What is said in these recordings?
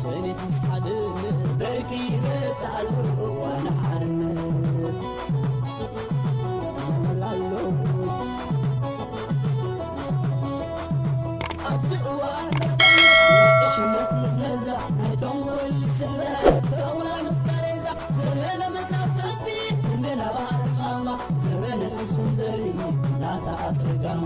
سنة مسحدن بركي بتعلو وانا حرن ملالو أبزقوا أهدف إشمت مزمزة نتم كل سنة دوا مسكرزة زمن مسافتي من بعرف ماما زمن سندري لا تعصقام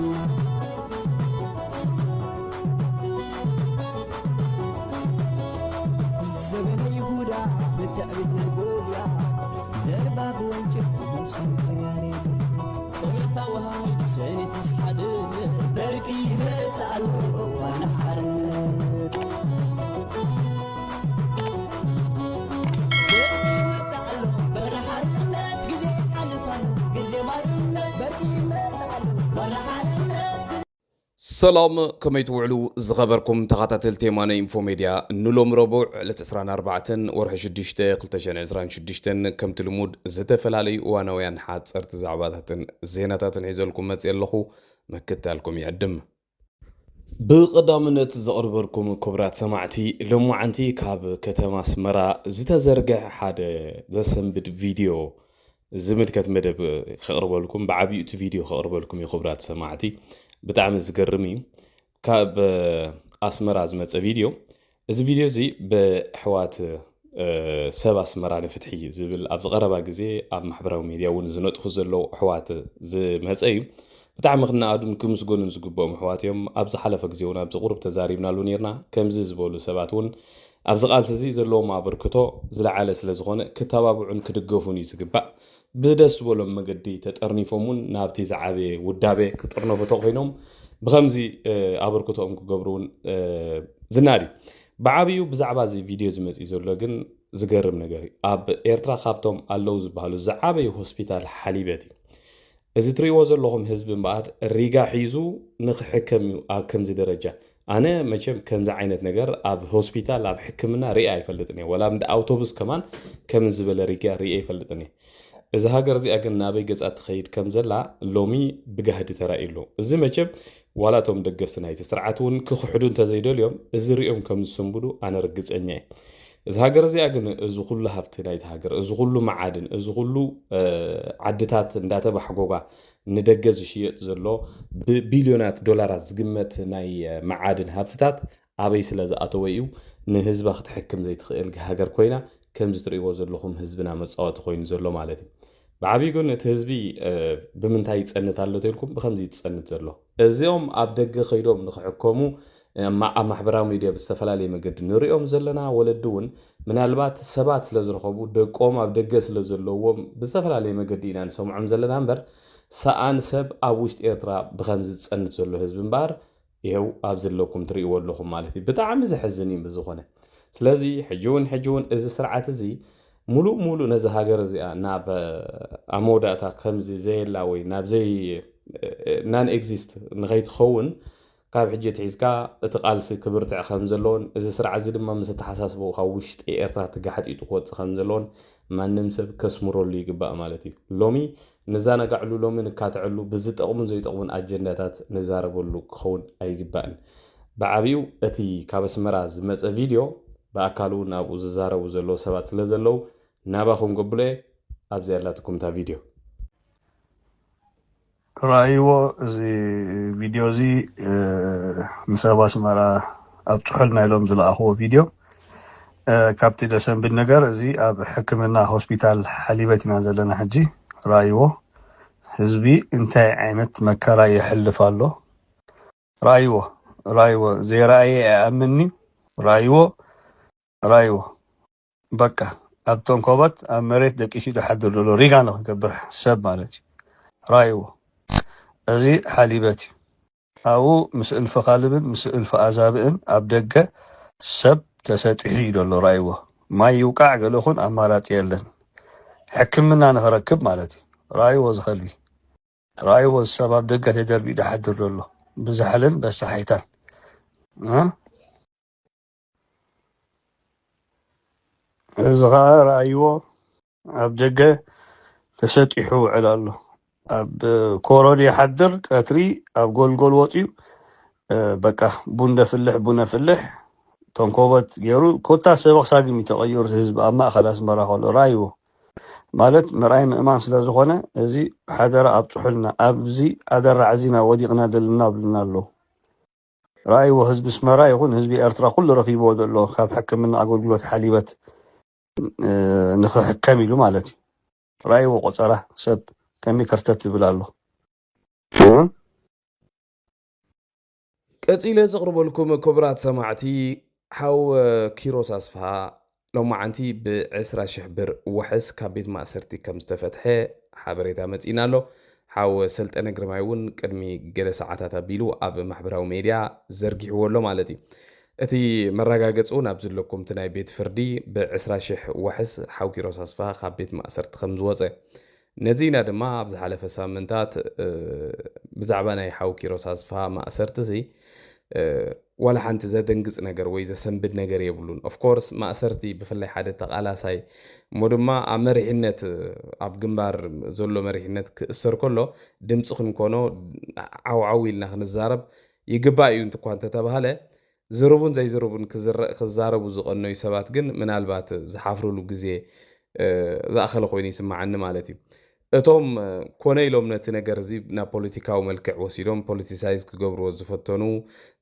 زمن يهودا بالتأبيد نقوليا درباب وانجف ومسون خياري زمن توهاي سنة تسحدن بركي بتعلو وانا حرن بركي بتعلو وانا حرن قدي ألفانو قزي مارن بركي بتعلو وانا حرن سلام كما يتوعلو زغبركم تغاتاتل تيمانا انفو ميديا نلوم ربوع لتسران 4 ورح شديشتا قلتشان عزران شديشتن كم تلمود زتفلالي وانا ويان حاد صرت زعباتاتن زيناتاتن عيزولكم متسيالخو مكتالكم يعدم بقدامنت زغربركم كبرات سماعتي لمو عنتي كاب كتما سمرا زتزرقع حاد زسنبد فيديو زملكت مدب خقربلكم بعبيت فيديو خقربلكم يخبرات سماعتي بتعمل زقرمي كاب أسمر عزمت فيديو إذا فيديو زي بحوات سبع أسمر فتحي زي أبز غربا جزي أب محبراو ميديا ونزنوت خزلو حوات زي مسأي بتعمل غنا أدم كم سجون نزقبوا محواتهم أبز حلفة جزي أبز غرب تزاريبنا لونيرنا كم زي زبولو سبعتون أبز قال سزي زلو ما بركتو زلا على سلزغون كتابة عن كدقوفوني زقبا بدس ولا مجدي تتقرني فمون نابتي زعابي ودابي كتقرنو فتوقينهم بخمزي أبركتهم كجبرون زناري بعابيو بزعبا زي فيديو زمز إزول لكن زقرب نجاري أب إيرترا خابتهم اللوز بهالو زعابي هوسبيتال حليباتي إذا تريوز اللهم حزب بعد الرجع حيزو نخحكم كم زي درجة أنا ماشيم كم زي عينة نجار أب هوسبيتال أب حكمنا رئي فلتني ولا من أوتوبوس كمان كم زبالة رجع رئي فلتني إذا هاجر زي أجن نابي جزء تخيل كم زلا لومي بجهد ترائيلو إذا ماشيم ولا توم دقف سناي تسرعتون كخحدون تزيدوا اليوم إذا ريهم كم سنبلو أنا رجز أني إذا هاجر زي أجن إذا كله هفتنا يتهاجر إذا كله معادن إذا كله عدتات نداتا بحقوقة ندقز شيء زلوا ببليونات دولارات زقمت ناي معادن هفتات عبي سلازة أتويو نهزب أخد حكم زي تخيل هاجر كوينا كم زتريو زلهم حزبنا مصاوت خوين زلو مالتي بعبي يقول نتحزبي بمنتهي تسألت على تلكم بخمسة تسألت زلو اليوم أبدأ خيرهم نحكموا مع محبراو ميديا باستفلا لي مقد نريهم زلنا ولدون من البات سبات لزرخبو دقوم أبدأ سلزلوهم باستفلا لي مقدينا نسوم عم زلنا نبر سأن سب أبوشت إيرترا بخمسة تسألت زلو حزب مبار يهو أبزلوكم تريو لهم مالتي بتعمل زي حزنين بزخونه سلازي حجون إذا سرعة زي ملو نزه هاجر زي ناب عمودة خمسة زي لاوي ناب زي نان إكزيست نغيت خون قاب حجة عزكا تقالسي كبرت خمسة لون إذا سرعة زي لما مسات حساس بو خوشت إيرترا تقحت يتقوت خمسة لون ما نمسب كسمرو اللي يقبأ مالتي لومي نزانا قعلو لومي نكاتعلو بزت أغمن زي تغمن أجندات نزاربو اللو خون أي قبأن بعبيو أتي كابس مراز مسا فيديو بأكالو نابو ززارو زلو سبات لزلو ناباخم قبله أبزي ألاتكم تا فيديو رأيو زي فيديو زي مساباس مرا أبتحلنا لهم زلا أخو فيديو كابتي دسن بالنقر زي أب حكمنا هوسبيتال حليبتنا زلنا حجي رأيو حزبي انتاي عينت مكارا يحلف الله رأيو زي رأيي أمني رأيو بكا أبتون كوبت أمريت دكيشي تحدر له ريغانو كبر سب مالتي رأيو أزي حليبتي أو مسئل فقالبن مسئل فأزابن أبدقة سب تساتحي له رأيو ما يوقع قلوخن أمارات يلن حكمنا نخركب مالتي رأيو زخلبي رأيو السبب دقة تدربي تحدر له بزحلن بس حيتان صغار أيوة أبدقة تسطيحو على الله أب كوروني يحضر كاتري أب قول وطيو بقى بونا فلح ተንኮበት ገይሩ ኮታ ሰበቕ ሳግም ተቐይሩ ህዝቢ ኣብ ማእኸል ኣስመራ ከሎ ራእይዎ ማለት ምርኣይ ምእማን ስለ ዝኾነ እዚ ሓደራ ኣብ ፅሑልና ኣብዚ ኣደራ ዓዚና ወዲቕና ደልና ብልና ኣሎ ራእይዎ ህዝቢ ኣስመራ ይኹን ህዝቢ ኤርትራ ኩሉ ረኺብዎ ዘሎ ካብ ሕክምና ኣገልግሎት ሓሊበት ንኽሕከም ኢሉ ማለት እዩ ራእይዎ ቆፀራ ሰብ ከመይ ከርተት ይብል ኣሎ ቀፂለ ዘቕርበልኩም ክቡራት ሰማዕቲ ሓው ኪሮስ ኣስፋሃ ሎማዓንቲ ብ20,000 ብር ውሕስ ካብ ቤት ማእሰርቲ ከም ዝተፈትሐ ሓበሬታ መፂና ኣሎ ሓው ሰልጠነ ግርማይ እውን ቅድሚ ገለ ሰዓታት ኣቢሉ ኣብ ማሕበራዊ ሜድያ ዘርጊሕዎ ኣሎ ማለት እዩ እቲ መረጋገፂ እውን ኣብ ዘለኩም እቲ ናይ ቤት ፍርዲ ብ20,000 ውሕስ ሓው ኪሮስ ኣስፋሃ ካብ ቤት ማእሰርቲ ከም ዝወፀ ነዚ ኢና ድማ ኣብ ዝሓለፈ ሳምንታት ብዛዕባ ናይ ሓው ኪሮስ ኣስፋሃ ማእሰርቲ እዚ ዋላ ሓንቲ ዘደንግፅ ነገር ወይ ዘሰንብድ ነገር የብሉን ኦፍኮርስ ማእሰርቲ ብፍላይ ሓደ ተቃላሳይ እሞ ድማ ኣብ መሪሕነት ኣብ ግንባር ዘሎ መሪሕነት ክእሰር ከሎ ድምፂ ክንኮኖ ዓውዓው ኢልና ክንዛረብ ይግባእ እዩ እንትኳ እንተተባሃለ ዝርቡን ዘይዝርቡን ክዛረቡ ዝቐነዩ ሰባት ግን ምናልባት ዝሓፍሩሉ ግዜ ዝኣኸለ ኮይኑ ይስማዓኒ ማለት እዩ እቶም ኮነ ኢሎም ነቲ ነገር እዚ ናብ ፖለቲካዊ መልክዕ ወሲዶም ፖለቲሳይዝ ክገብርዎ ዝፈተኑ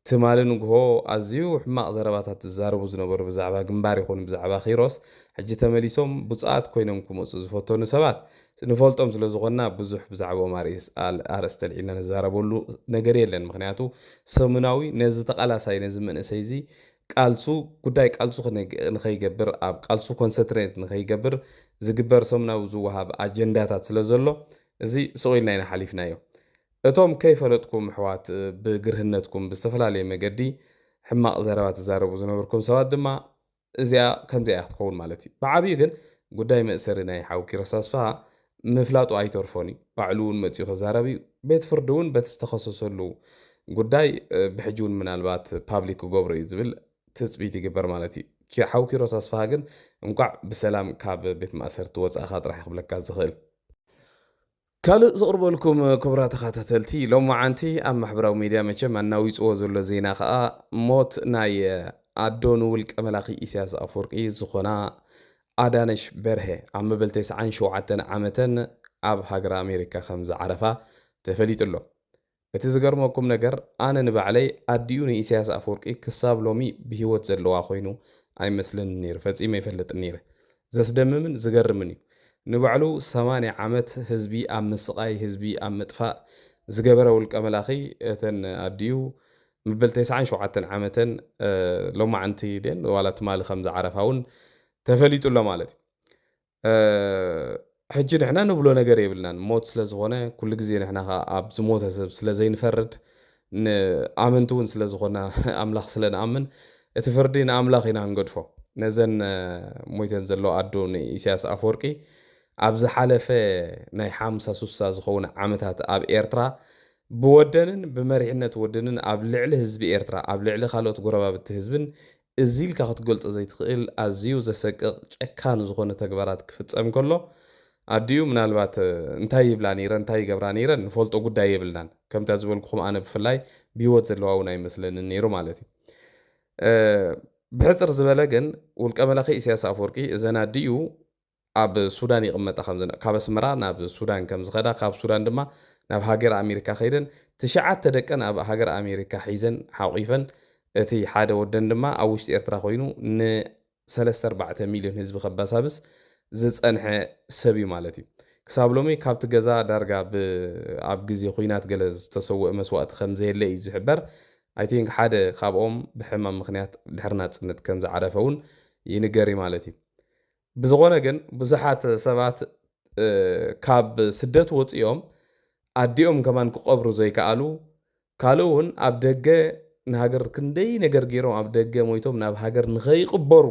ትማል ንግሆ ኣዝዩ ሕማቕ ዘረባታት ዝዛረቡ ዝነበሩ ብዛዕባ ግንባር ይኹን ብዛዕባ ኪሮስ ሕጂ ተመሊሶም ብፅዓት ኮይኖም ክመፁ ዝፈተኑ ሰባት ንፈልጦም ስለ ዝኾንና ብዙሕ ብዛዕባኦም ኣርእስተ ኣልዒልና ንዛረበሉ ነገር የለን ምክንያቱ ሰሙናዊ ነዚ ተቃላሳይ ነዚ መንእሰይ እዚ ቃልሱ ጉዳይ ቃልሱ ንኸይገብር ኣብ ቃልሱ ኮንሰንትሬት ንኸይገብር ዝግበር ሰሙናዊ ዝወሃብ ኣጀንዳታት ስለ ዘሎ እዚ ስቑኢልና ኢና ሓሊፍናዮ እቶም ከይፈለጥኩም ኣሕዋት ብግርህነትኩም ብዝተፈላለየ መገዲ ሕማቕ ዘረባ ትዛረቡ ዝነበርኩም ሰባት ድማ እዚኣ ከምዚኣ ክትከውን ማለት እዩ ብዓብዩ ግን ጉዳይ መእሰሪ ናይ ሓው ኪሮስ ኣስፋሃ ምፍላጡ ኣይተርፎን እዩ ባዕሉ እውን መፂኡ ክዛረብ እዩ ቤት ፍርዲ እውን በቲ ዝተኸሰሰሉ ጉዳይ ብሕጂ እውን ምናልባት ፓብሊክ ክገብሮ እዩ ዝብል ትፅቢት ይግበር ማለት እዩ ሓው ኪሮስ ኣስፋሃ ግን እንኳዕ ብሰላም ካብ ቤት ማእሰርቲ ወፃእኻ ጥራሕ ክብለካ ዝኽእል ካልእ ዘቕርበልኩም ክቡራት ተኸታተልቲ ሎማዓንቲ ኣብ ማሕበራዊ ሚድያ መቸም ኣናዊፅዎ ዘሎ ዜና ከዓ ሞት ናይ ኣዶ ንውልቀ መላኺ ኢሳያስ ኣፈወርቂ ዝኾና ኣዳነሽ በርሀ ኣብ መበል 97 ዓመተን ኣብ ሃገር ኣሜሪካ ከም ዝዓረፋ ተፈሊጡ ኣሎ እቲ ዝገርመኩም ነገር ኣነ ንባዕለይ ኣዲኡ ንኢሳያስ ኣፈወርቂ ክሳብ ሎሚ ብሂወት ዘለዋ ኮይኑ ኣይመስልን ነይሩ ፈፂመ ይፈልጥ ነይረ ዘስደምምን ዝገርምን እዩ ንባዕሉ 80 ዓመት ህዝቢ ኣብ ምስቃይ ህዝቢ ኣብ ምጥፋእ ዝገበረ ውልቀ መላኺ እተን ኣዲኡ መበል 97 ዓመተን ሎማዓንቲ ደን ዋላ ትማሊ ከም ዝዓረፋ እውን ተፈሊጡ ኣሎ ማለት እዩ ሕጂ ንሕና ንብሎ ነገር የብልናን ሞት ስለ ዝኾነ ኩሉ ግዜ ንሕና ኣብ ዝሞተ ሰብ ስለ ዘይንፈርድ ንኣመንቲ እውን ስለ ዝኾነ ኣምላኽ ስለ ንኣምን እቲ ፍርዲ ንኣምላኽ ኢና ንገድፎ ነዘን ሞይተን ዘሎ ኣዶ ንኢሳያስ ኣፈወርቂ ኣብ ዝሓለፈ ናይ 56 ዝኸውን ዓመታት ኣብ ኤርትራ ብወደንን ብመሪሕነት ወደንን ኣብ ልዕሊ ህዝቢ ኤርትራ ኣብ ልዕሊ ካልኦት ጎረባብቲ ህዝብን እዚ ኢልካ ክትገልፆ ዘይትኽእል ኣዝዩ ዘሰቅቕ ጨካን ዝኾነ ተግባራት ክፍፀም ከሎ ኣዲኡ ምናልባት እንታይ ይብላ ነይረ እንታይ ይገብራ ነይረ ንፈልጦ ጉዳይ የብልናን ከምታ ዝበልኩኹም ኣነ ብፍላይ ብሂወት ዘለዋ እውን ኣይመስለንን ነይሩ ማለት እዩ ብሕፅር ዝበለ ግን ውልቀ መላኺ ኢሳያስ ኣፈወርቂ እዘን ኣዲኡ ኣብ ሱዳን ይቕመጣ ካብ ኣስመራ ናብ ሱዳን ከም ዝኸዳ ካብ ሱዳን ድማ ናብ ሃገር ኣሜሪካ ኸይደን 9 ደቀን ኣብ ሃገር ኣሜሪካ ሒዘን ሓቑፈን እቲ ሓደ ወደን ድማ ኣብ ውሽጢ ኤርትራ ኮይኑ ን3-4 ሚልዮን ህዝቢ ከባሳብስ ዝፀንሐ ሰብ እዩ ማለት እዩ ክሳብ ሎሚ ካብቲ ገዛ ዳርጋ ኣብ ግዜ ኩናት ገለ ዝተሰውአ መስዋእቲ ከም ዘየለ እዩ ዝሕበር ኣይ ቲንክ ሓደ ካብኦም ብሕማም ምክንያት ድሕሪ ናፅነት ከም ዝዓረፈ እውን ይንገር ማለት እዩ ብዝኾነ ግን ብዙሓት ሰባት ካብ ስደት ወፂኦም ኣዲኦም ከማን ክቐብሩ ዘይከኣሉ ካልእ እውን ኣብ ደገ ንሃገር ክንደይ ነገር ገይሮም ኣብ ደገ ሞይቶም ናብ ሃገር ንኸይቕበሩ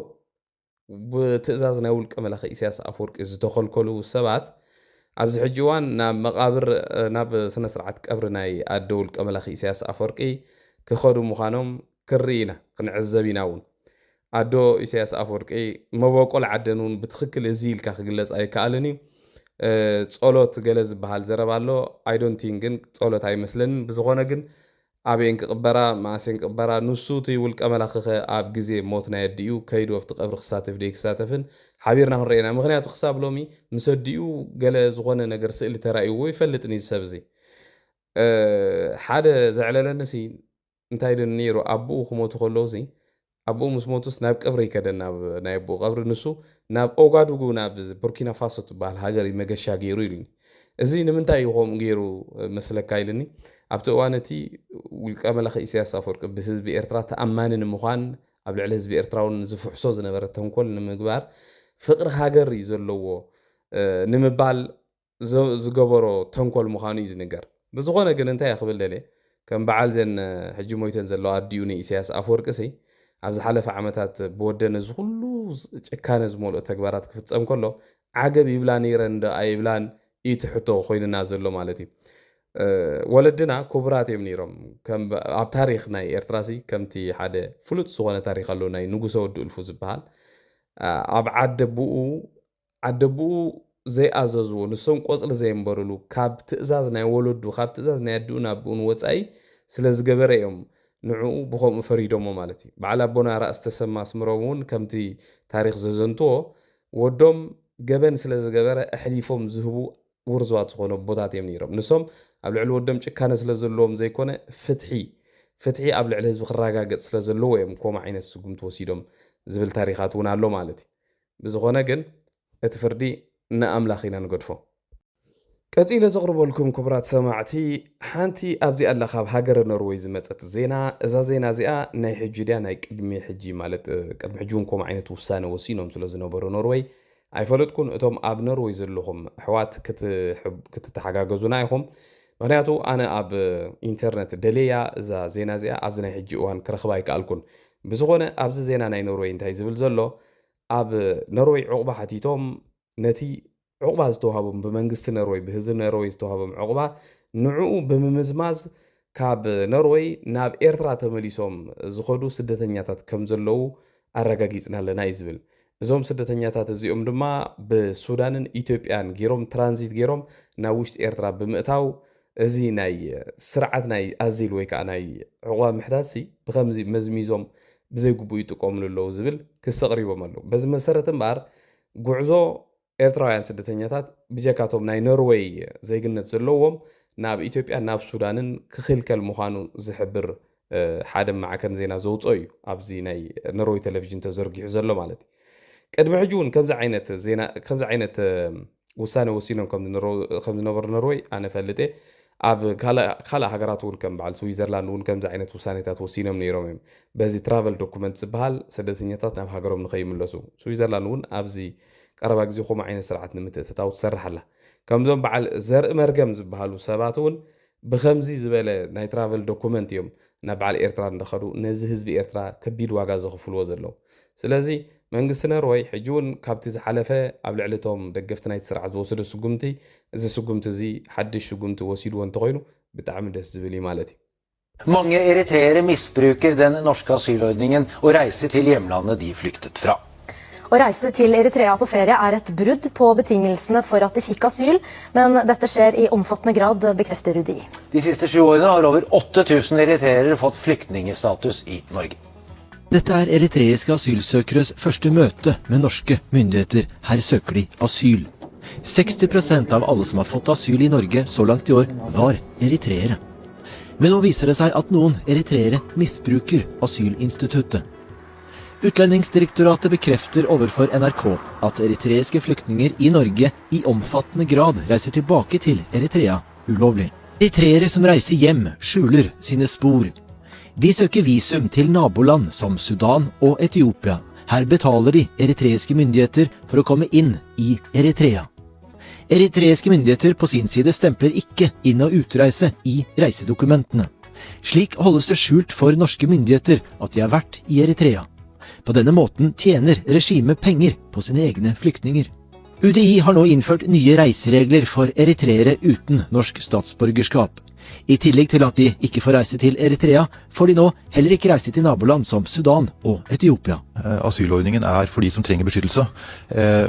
ብትእዛዝ ናይ ውልቀ መላኺ ኢሳያስ ኣፈወርቂ ዝተኸልከሉ ሰባት ኣብዚ ሕጂ እዋን ናብ መቃብር ናብ ስነ ስርዓት ቀብሪ ናይ ኣዶ ውልቀ መላኺ ኢሳያስ ኣፈወርቂ ክኸዱ ምዃኖም ክርኢ ኢና ክንዕዘብ ኢና እውን ኣዶ ኢሳያስ ኣፈወርቂ መበቆል ዓደን እውን ብትክክል እዚ ኢልካ ክግለፅ ኣይከኣልን እዩ ጸሎት ገለ ዝበሃል ዘረባ ኣሎ ኣይ ዶንት ቲንክ ግን ጸሎት ኣይመስለንን ብዝኾነ ግን ኣበየን ክቕበራ ማእሰን ክቕበራ ንሱ እቲ ውልቀ መላኽኸ ኣብ ግዜ ሞት ናይ ኣዲኡ ከይዱ ኣብቲ ቀብሪ ክሳተፍ ደይ ክሳተፍን ሓቢርና ክንርአና ምክንያቱ ክሳብ ሎሚ ምስ ኣዲኡ ገለ ዝኾነ ነገር ስእሊ ተራእይዎ ይፈልጥኒ ሰብ እዚ ሓደ ዘዕለለንሲ እንታይ ደን ነይሩ ኣቦኡ ክሞቱ ከለውሲ ኣቦኡ ምስ ሞቱስ ናብ ቀብሪ ይከደን ናብ ናይ ኣቦኡ ቀብሪ ንሱ ናብ ኦጋዱጉ ናብ ቡርኪና ፋሶ ትበሃል ሃገር መገሻ ገይሩ ኢሉኒ እዚ ንምንታይ ይኾም ገይሩ መስለካ ኢልኒ ኣብቲ እዋን እቲ ውልቀ መላኽ ኢሳያስ ኣፈወርቂ ብህዝቢ ኤርትራ ተኣማኒ ንምዃን ኣብ ልዕሊ ህዝቢ ኤርትራውን ዝፍሕሶ ዝነበረ ተንኮል ንምግባር ፍቅሪ ሃገር እዩ ዘለዎ ንምባል ዝገበሮ ተንኮል ምዃኑ እዩ ዝንገር ብዝኾነ ግን እንታይ ክብል ደልየ ከም በዓል ዘን ሕጂ ሞይተን ዘለዎ ኣዲኡ ንኢሳያስ ኣፈወርቂ ኣብ ዝሓለፈ ዓመታት ብወደነ ዝኩሉ ጭካነ ዝመልኦ ተግባራት ክፍፀም ከሎ ዓገብ ይብላ ነይረን ዶ ኣይብላን ይትሕቶ ኮይንና ዘሎ ማለት እዩ ወለድና ክቡራት እዮም ነይሮም ኣብ ታሪክ ናይ ኤርትራሲ ከምቲ ሓደ ፍሉጥ ዝኾነ ታሪክ ኣሎ ናይ ንጉሰ ወዲ እልፉ ዝበሃል ኣብ ዓደብኡ ዘይኣዘዝዎ ንሶም ቆፅሊ ዘይንበርሉ ካብ ትእዛዝ ናይ ወለዱ ካብ ትእዛዝ ናይ ኣዲኡ ናብኡን ወፃኢ ስለ ዝገበረ እዮም ንዕኡ ብኸምኡ ፈሪዶሞ ማለት እዩ በዓል ኣቦና ራእስ ተሰማ ስምሮም እውን ከምቲ ታሪክ ዘዘንትዎ ወዶም ገበን ስለ ዝገበረ ኣሕሊፎም ዝህቡ ውርዝዋት ዝኾኑ ቦታት እዮም ነይሮም ንሶም ኣብ ልዕሊ ወዶም ጭካነ ስለ ዘለዎም ዘይኮነ ፍትሒ ኣብ ልዕሊ ህዝቢ ክረጋገፅ ስለ ዘለዎ እዮም ከምኡ ዓይነት ስጉምቲ ወሲዶም ዝብል ታሪኻት እውን ኣሎ ማለት እዩ ብዝኾነ ግን እቲ ፍርዲ ንኣምላኽ ኢና ንገድፎ ቀፂለ ዘቕርበልኩም ክቡራት ሰማዕቲ ሓንቲ ኣብዚ ኣላ ካብ ሃገረ ኖርዌይ ዝመፀት ዜና እዛ ዜና እዚኣ ናይ ሕጂ ድያ ናይ ቅድሚ ሕጂ ማለት ቅድሚ ሕጂ እውን ከምኡ ዓይነት ውሳነ ወሲኖም ስለ ዝነበሩ ኖርዌይ ኣይፈለጥኩን እቶም ኣብ ኖርዌይ ዘለኹም ኣሕዋት ክትተሓጋገዙና ኢኹም ምክንያቱ ኣነ ኣብ ኢንተርነት ደለያ እዛ ዜና እዚኣ ኣብዚ ናይ ሕጂ እዋን ክረኽባ ኣይከኣልኩን ብዝኾነ ኣብዚ ዜና ናይ ኖርዌይ እንታይ ዝብል ዘሎ ኣብ ኖርዌይ ዕቑባ ሓቲቶም ነቲ ዕቑባ ዝተዋሃቦም ብመንግስቲ ኖርዌይ ብህዝቢ ኖርዌይ ዝተዋሃቦም ዕቑባ ንዕኡ ብምምዝማዝ ካብ ኖርዌይ ናብ ኤርትራ ተመሊሶም ዝኸዱ ስደተኛታት ከም ዘለዉ ኣረጋጊፅና ኣለና እዩ ዝብል እዞም ስደተኛታት እዚኦም ድማ ብሱዳንን ኢትዮጵያን ገይሮም ትራንዚት ገይሮም ናብ ውሽጢ ኤርትራ ብምእታው እዚ ናይ ስርዓት ናይ ኣዚል ወይ ከዓ ናይ ዕቑባ ምሕታሲ ብከምዚ መዝሚዞም ብዘይግቡእ ይጥቀምሉ ኣለዉ ዝብል ክስ ኣቕሪቦም ኣለዉ በዚ መሰረት እምበር ጉዕዞ ኤርትራውያን ስደተኛታት ብጀካቶም ናይ ኖርዌይ ዘይግነት ዘለዎም ናብ ኢትዮጵያ ናብ ሱዳንን ክኽልከል ምዃኑ ዝሕብር ሓደ ማዕከን ዜና ዘውፅኦ እዩ ኣብዚ ናይ ኖርዌይ ቴሌቪዥን ተዘርጊሑ ዘሎ ማለት እዩ ቅድሚ ሕጂ እውን ከምዚ ዓይነት ውሳነ ወሲኖም ከም ዝነበሩ ኖርዌይ ኣነ ፈልጤ ኣብ ካልእ ሃገራት እውን ከም በዓል ስዊዘርላንድ እውን ከምዚ ዓይነት ውሳኔታት ወሲኖም ነይሮም እዮም በዚ ትራቨል ዶኩመንት ዝበሃል ስደተኛታት ናብ ሃገሮም ንኸይምለሱ ስዊዘርላንድ እውን ኣብዚ ቀረባ ግዜ ከምኡ ዓይነት ስርዓት ንምትእትታው ትሰርሕ ኣላ ከምዞም በዓል ዘርኢ መርገም ዝበሃሉ ሰባት እውን ብከምዚ ዝበለ ናይ ትራቨል ዶኩመንት እዮም ናብ በዓል ኤርትራ እንደኸዱ ነዚ ህዝቢ ኤርትራ ከቢድ ዋጋ ዘኽፍልዎ ዘለዉ ስለዚ መንግስቲ ኖርዌይ ሕጂ እውን ካብቲ ዝሓለፈ ኣብ ልዕሊቶም ደገፍቲ ናይቲ ስርዓት ዝወሰዶ ስጉምቲ እዚ ስጉምቲ እዚ ሓድሽ ስጉምቲ ወሲድዎ እንተኮይኑ ብጣዕሚ ደስ ዝብል እዩ ማለት እዩ Mange eritreere missbruker den norske asylordningen og reiser til hjemlandet de flyktet fra. Å reise til Eritrea på ferie er et brudd på betingelsene for at de fikk asyl, men dette skjer i omfattende grad, bekrefter UDI. De siste 7 årene har over 8000 eritreere fått flyktningstatus i Norge. Dette er eritreiske asylsøkeres første møte med norske myndigheter. Her søker de asyl. 60% av alle som har fått asyl i Norge så langt i år var eritreere. Men nå viser det seg at noen eritreere misbruker asylinstituttet. Utlendingsdirektoratet bekrefter overfor NRK at eritreiske flyktninger i Norge i omfattende grad reiser tilbake til Eritrea ulovlig. Eritreere som reiser hjem skjuler sine spor. De søker visum til naboland som Sudan og Etiopia. Her betaler de eritreiske myndigheter for å komme inn i Eritrea. Eritreiske myndigheter på sin side stempler ikke inn- og utreise i reisedokumentene. Slik holdes det skjult for norske myndigheter at de har vært i Eritrea. På denne måten tjener regimet penger på sine egne flyktninger. UDI har nå innført nye reiseregler for eritreere uten norsk statsborgerskap. I tillegg til at de ikke får reise til Eritrea, får de nå heller ikke reise til naboland som Sudan og Etiopia. Asylordningen er for de som trenger beskyttelse,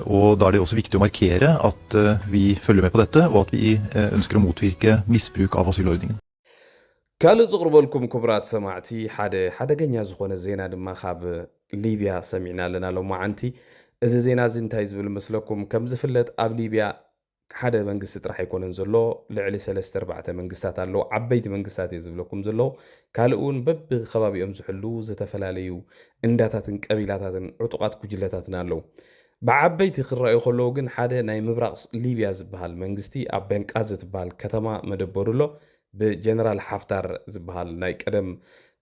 og da er det også viktig å markere at vi følger med på dette, og at vi ønsker å motvirke misbruk av asylordningen. ካልእ ዝቕርበልኩም ክቡራት ሰማዕቲ ሓደገኛ ዝኾነ ዜና ድማ ካብ ሊብያ ሰሚዕና ኣለና ሎማዓንቲ እዚ ዜና እዚ እንታይ ዝብል መስለኩም ከም ዝፍለጥ ኣብ ሊብያ ሓደ መንግስቲ ጥራሕ ኣይኮነን ዘሎ ልዕሊ 3-4 መንግስታት ኣለዉ ዓበይቲ መንግስታት እየ ዝብለኩም ዘሎ ካልእ እውን በብከባቢኦም ዝሕሉ ዝተፈላለዩ እንዳታትን ቀቢላታትን ዕጡቃት ጉጅለታትን ኣለዉ ብዓበይቲ ክረኣዩ ከለዉ ግን ሓደ ናይ ምብራቕ ሊብያ ዝበሃል መንግስቲ ኣብ ቤንቃዚ ዝበሃል ከተማ መደበሩ ኣሎ ብጀነራል ሓፍታር ዝበሃል ናይ ቀደም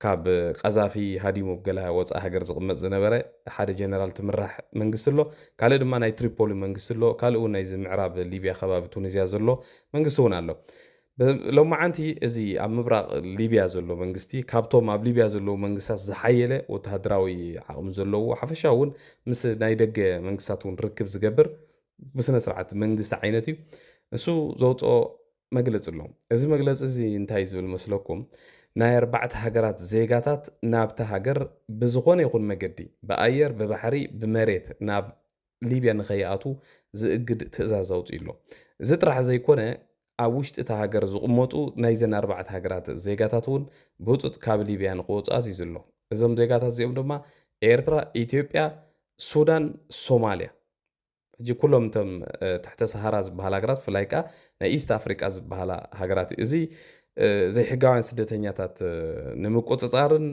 ካብ ቀዛፊ ሃዲሞ ገላ ወፃእ ሃገር ዝቕመጥ ዝነበረ ሓደ ጀነራል ትምራሕ መንግስቲ ኣሎ ካልእ ድማ ናይ ትሪፖሊ መንግስቲ ኣሎ ካልእ እውን ናይ ምዕራብ ሊብያ ከባቢ ቱኒዝያ ዘሎ መንግስቲ እውን ኣሎ ሎማዓንቲ እዚ ኣብ ምብራቕ ሊብያ ዘሎ መንግስቲ ካብቶም ኣብ ሊብያ ዘለዉ መንግስታት ዝሓየለ ወተሃደራዊ ዓቕሚ ዘለዎ ሓፈሻ እውን ምስ ናይ ደገ መንግስታት እውን ርክብ ዝገብር ብስነ ስርዓት መንግስቲ ዓይነት እዩ እሱ ዘውፅኦ መግለፂ ኣሎ እዚ መግለፂ እዚ እንታይ ዝብል መስለኩም ናይ 4 ሃገራት ዜጋታት ናብታ ሃገር ብዝኾነ ይኹን መገዲ ብኣየር ብባሕሪ ብመሬት ናብ ሊብያ ንኸይኣቱ ዝእግድ ትእዛዝ ኣውፅኡ ኣሎ እዚ ጥራሕ ዘይኮነ ኣብ ውሽጢ እታ ሃገር ዝቕመጡ ናይ ዘን 4 ሃገራት ዜጋታት እውን ብውፅጥ ካብ ሊብያ ንክወፁ ኣዚዙ ኣሎ እዞም ዜጋታት እዚኦም ድማ ኤርትራ ኢትዮጵያ ሱዳን ሶማልያ ሕጂ ኩሎም እቶም ትሕተ ሰሃራ ዝበሃል ሃገራት ብፍላይ ከዓ ናይ ኢስት ኣፍሪቃ ዝበሃል ሃገራት እዚ ዘይሕጋውያን ስደተኛታት ንምቁፅፃርን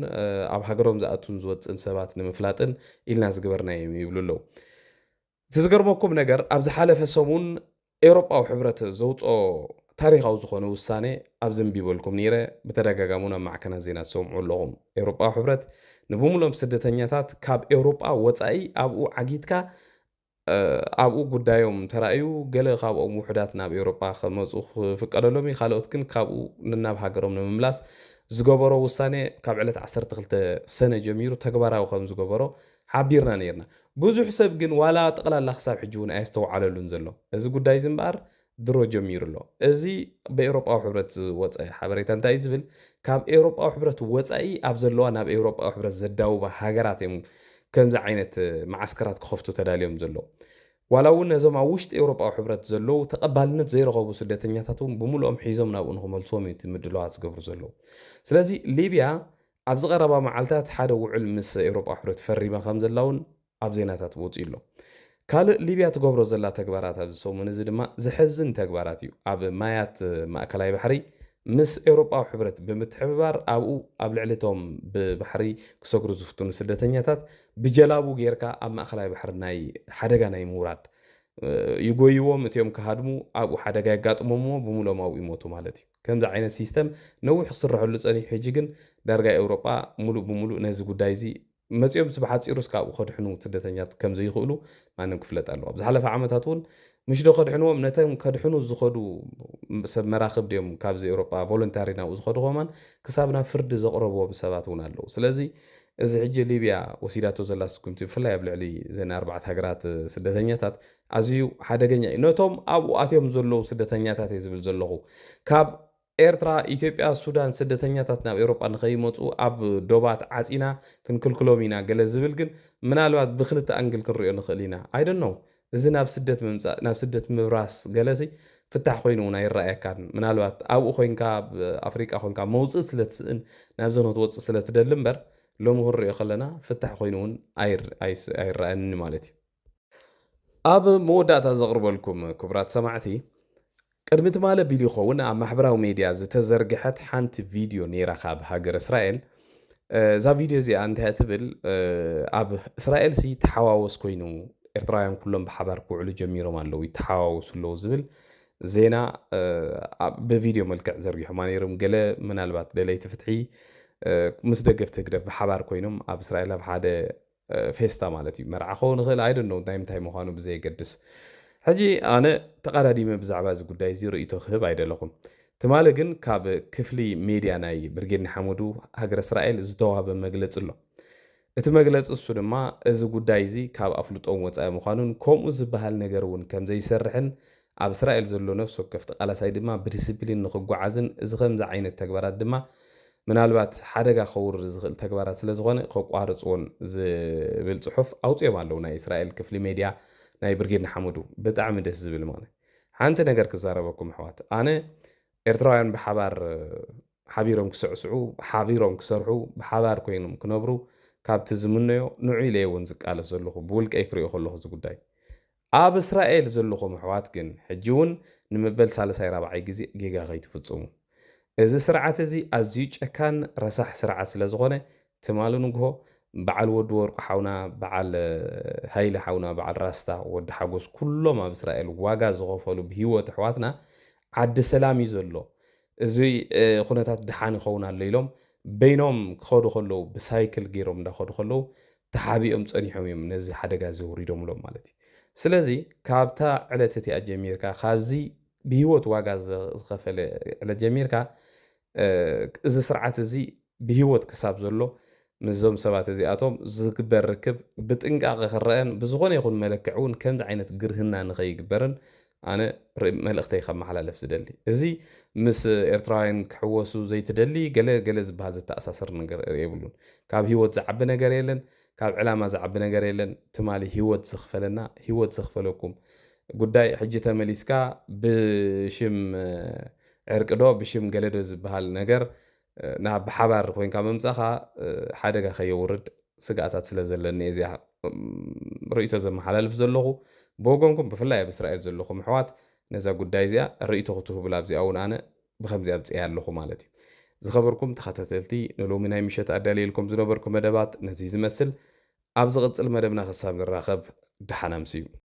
ኣብ ሃገሮም ዝኣቱን ዝወፅን ሰባት ንምፍላጥን ኢልና ዝገበርናዮ ይብሉ ኣለዉ እቲ ዝገርመኩም ነገር ኣብ ዝሓለፈ ሰሙን ኤውሮጳዊ ሕብረት ዘውፅኦ ታሪኻዊ ዝኾነ ውሳኔ ኣብ ዘንቢበልኩም ነይረ ብተደጋጋሚ ኣብ ማዕከና ዜና ዝሰምዑ ኣለኹም ኤውሮጳዊ ሕብረት ንብሙሎም ስደተኛታት ካብ ኤውሮጳ ወፃኢ ኣብኡ ዓጊትካ ኣብኡ ጉዳዮም ተራእዩ ገለ ካብኦም ውሕዳት ናብ ኤውሮጳ ከመፁ ክፍቀደሎም ካልኦት ግን ካብኡ ናብ ሃገሮም ንምምላስ ዝገበሮ ውሳኔ ካብ ዕለት 12 ሰነ ጀሚሩ ተግባራዊ ከም ዝገበሮ ሓቢርና ነርና ብዙሕ ሰብ ግን ዋላ ጠቕላላ ክሳብ ሕጂ እውን ኣየስተውዓለሉን ዘሎ እዚ ጉዳይ እዚ እምበኣር ድሮ ጀሚሩ ኣሎ እዚ ብኤውሮጳዊ ሕብረት ዝወፀ ሓበሬታ እንታይ ዝብል ካብ ኤውሮጳዊ ሕብረት ወፃኢ ኣብ ዘለዋ ናብ ኤውሮጳዊ ሕብረት ዘዳውባ ሃገራት እዮም ከምዚ ዓይነት ማዓስከራት ክኸፍቱ ተዳልዮም ዘለዉ ዋላ እውን ነዞም ኣብ ውሽጢ ኤውሮጳዊ ሕብረት ዘለዉ ተቐባልነት ዘይረኸቡ ስደተኛታት እውን ብምልኦም ሒዞም ናብኡ ንክመልስዎም እቲ ምድለዋት ዝገብሩ ዘለዉ ስለዚ ሊብያ ኣብ ዝቐረባ መዓልትታት ሓደ ውዕል ምስ ኤውሮጳዊ ሕብረት ፈሪማ ከም ዘላ እውን ኣብ ዜናታት ወፂኡ ኣሎ ካልእ ሊብያ ትገብሮ ዘላ ተግባራት ኣብ ዝሰሙን እዚ ድማ ዝሕዝን ተግባራት እዩ ኣብ ማያት ማእከላይ ባሕሪ ምስ ኤውሮጳዊ ሕብረት ብምትሕብባር ኣብኡ ኣብ ልዕሊቶም ብባሕሪ ክሰግሩ ዝፍትኑ ስደተኛታት ብጀላቡ ጌርካ ኣብ ማእከላይ ባሕሪ ናይ ሓደጋ ናይ ምውራድ ይጎይዎም እትዮም ክሃድሙ ኣብኡ ሓደጋ የጋጥሞሞ ብምሎም ኣብኡ ይሞቱ ማለት እዩ ከምዚ ዓይነት ሲስተም ነዊሕ ክስርሐሉ ፀኒሑ ሕጂ ግን ዳርጋ ኤውሮጳ ሙሉእ ብምሉእ ነዚ ጉዳይ እዚ መፂኦም ብሓፂሩስ ካብኡ ከድሕኑ ስደተኛት ከም ዘይኽእሉ ማንም ክፍለጥ ኣለዎ ኣብ ዝሓለፈ ዓመታት እውን ምሽዶ ከድሕንዎም ነቶም ከድሕኑ ዝኸዱ ሰብ መራኽብ ድዮም ካብዚ ኤውሮጳ ቮለንታሪ ናብኡ ዝኸዱ ኸማን ክሳብ ናብ ፍርዲ ዘቕረብዎም ሰባት እውን ኣለዉ ስለዚ እዚ ሕጂ ሊብያ ወሲዳቶ ዘላ ስኩምቲ ብፍላይ ኣብ ልዕሊ ዘን 4 ሃገራት ስደተኛታት ኣዝዩ ሓደገኛ እዩ ነቶም ኣብኡ ኣትዮም ዘለዉ ስደተኛታት እየ ዝብል ዘለኹ ካብ ኤርትራ ኢትዮጵያ ሱዳን ስደተኛታት ናብ ኤውሮጳ ንኸይመፁ ኣብ ዶባት ዓፂና ክንክልክሎም ኢና ገለ ዝብል ግን ምናልባት ብክልተ ኣንግል ክንሪኦ ንኽእል ኢና ኣይደኖ እዚ ናብ ስደት ምምፃእ ናብ ስደት ምብራስ ገለሲ ፍታሕ ኮይኑ እውን ኣይረኣየካን ምናልባት ኣብኡ ኮይንካ ኣፍሪቃ ኮይንካ መውፅእ ስለትስእን ናብ ዘኖት ወፅእ ስለትደሊ እምበር ሎሚ ክንሪኦ ከለና ፍታሕ ኮይኑ እውን ኣይረኣየኒ ማለት እዩ ኣብ መወዳእታ ዘቕርበልኩም ክቡራት ሰማዕቲ ቅድሚ ትማለ ቢሉ ይኸውን ኣብ ማሕበራዊ ሜድያ ዝተዘርግሐት ሓንቲ ቪድዮ ነይራ ካብ ሃገር እስራኤል እዛ ቪድዮ እዚኣ እንታይ ትብል ኣብ እስራኤል ሲ ተሓዋወስ ኮይኑ ኤርትራውያን ኩሎም ብሓባር ክውዕሉ ጀሚሮም ኣለዉ ይተሓዋወሱ ኣለዉ ዝብል ዜና ብቪድዮ መልክዕ ዘርጊሖማ ነይሮም ገለ ምናልባት ደለይቲ ፍትሒ ምስ ደገፍቲ ህግደፍ ብሓባር ኮይኖም ኣብ እስራኤል ኣብ ሓደ ፌስታ ማለት እዩ መርዓ ክኸውን ይኽእል ኣይደኖ እንታይ ምዃኑ ብዘየገድስ ሕጂ ኣነ ተቐዳዲመ ብዛዕባ እዚ ጉዳይ እዚ ርእይቶ ክህብ ኣይደለኹም ትማለ ግን ካብ ክፍሊ ሜድያ ናይ ብርጌድ ሓመዱ ሃገር እስራኤል ዝተዋህበ መግለፂ ኣሎ እቲ መግለፂ እሱ ድማ እዚ ጉዳይ እዚ ካብ ኣፍልጦም ወፃኢ ምዃኑን ከምኡ ዝበሃል ነገር እውን ከም ዘይሰርሕን ኣብ እስራኤል ዘሎ ነፍሲ ወከፍ ተቃላሳይ ድማ ብዲስፕሊን ንክጓዓዝን እዚ ከምዚ ዓይነት ተግባራት ድማ ምናልባት ሓደጋ ከውርድ ዝኽእል ተግባራት ስለ ዝኾነ ከቋርፅዎን ዝብል ፅሑፍ ኣውፅኦም ኣለዉ ናይ እስራኤል ክፍሊ ሜድያ ናይ ብርጌድ ሓመዱ ብጣዕሚ ደስ ዝብል ማለት ሓንቲ ነገር ክዛረበኩም ኣሕዋት ኣነ ኤርትራውያን ብሓባር ሓቢሮም ክስዕስዑ ሓቢሮም ክሰርሑ ብሓባር ኮይኖም ክነብሩ ካብቲ ዝምነዮ ንዑ ኢለ እውን ዝቃለስ ዘለኹ ብውልቀይ ክሪኦ ከለኹ እዚ ጉዳይ ኣብ እስራኤል ዘለኹም ኣሕዋት ግን ሕጂ እውን ንመበል 34 ግዜ ጌጋ ከይትፍፅሙ እዚ ስርዓት እዚ ኣዝዩ ጨካን ረሳሕ ስርዓት ስለ ዝኾነ ትማሉ ንግሆ በዓል ወዲ ወርቁ ሓውና በዓል ሃይለ ሓውና በዓል ራስታ ወዲ ሓጎስ ኩሎም ኣብ እስራኤል ዋጋ ዝኸፈሉ ብሂወት ኣሕዋትና ዓዲ ሰላም እዩ ዘሎ እዚ ኩነታት ድሓን ይኸውን ኣሎ ኢሎም በይኖም ክኸዱ ከለዉ ብሳይክል ገይሮም እንዳኸዱ ከለዉ ተሓቢኦም ፀኒሖም እዮም ነዚ ሓደጋ ዘውሪዶምሎም ማለት እዩ ስለዚ ካብታ ዕለት እቲኣ ጀሚርካ ካብዚ ብሂወት ዋጋ ዝኸፈለ ዕለት ጀሚርካ እዚ ስርዓት እዚ ብሂወት ክሳብ ዘሎ ምዞም ሰባት እዚኣቶም ዝግበር ርክብ ብጥንቃቐ ክረአን ብዝኾነ ይኹን መለክዕ እውን ከምዚ ዓይነት ግርህና ንኸይግበርን ኣነ መልእኽተይ ከመሓላለፍ ዝደሊ እዚ ምስ ኤርትራውያን ክሕወሱ ዘይትደሊ ገለ ዝበሃል ዝተኣሳሰር ነገር የብሉን ካብ ሂወት ዝዓቢ ነገር የለን ካብ ዕላማ ዝዓቢ ነገር የለን ትማሊ ሂወት ዝኽፈለና ሂወት ዝኽፈለኩም ጉዳይ ሕጂ ተመሊስካ ብሽም ዕርቅዶ ብሽም ገለዶ ዝበሃል ነገር ናብ ብሓባር ኮይንካ መምፃኻ ሓደጋ ከየውርድ ስጋኣታት ስለ ዘለኒ እዚኣ ርእይቶ ዘመሓላልፍ ዘለኹ ብወገንኩም ብፍላይ ኣብ እስራኤል ዘለኹም ኣሕዋት ነዛ ጉዳይ እዚኣ ርእይቶ ክትህቡላ ኣብዚኣ እውን ኣነ ብከምዚ ኣብፅያ ኣለኹ ማለት እዩ ዝኸበርኩም ተኸታተልቲ ንሎሚ ናይ ምሸት ኣዳልየልኩም ዝነበርኩ መደባት ነዚ ዝመስል ኣብ ዝቕፅል መደብና ክሳብ ንራኸብ ድሓና ምስ እዩ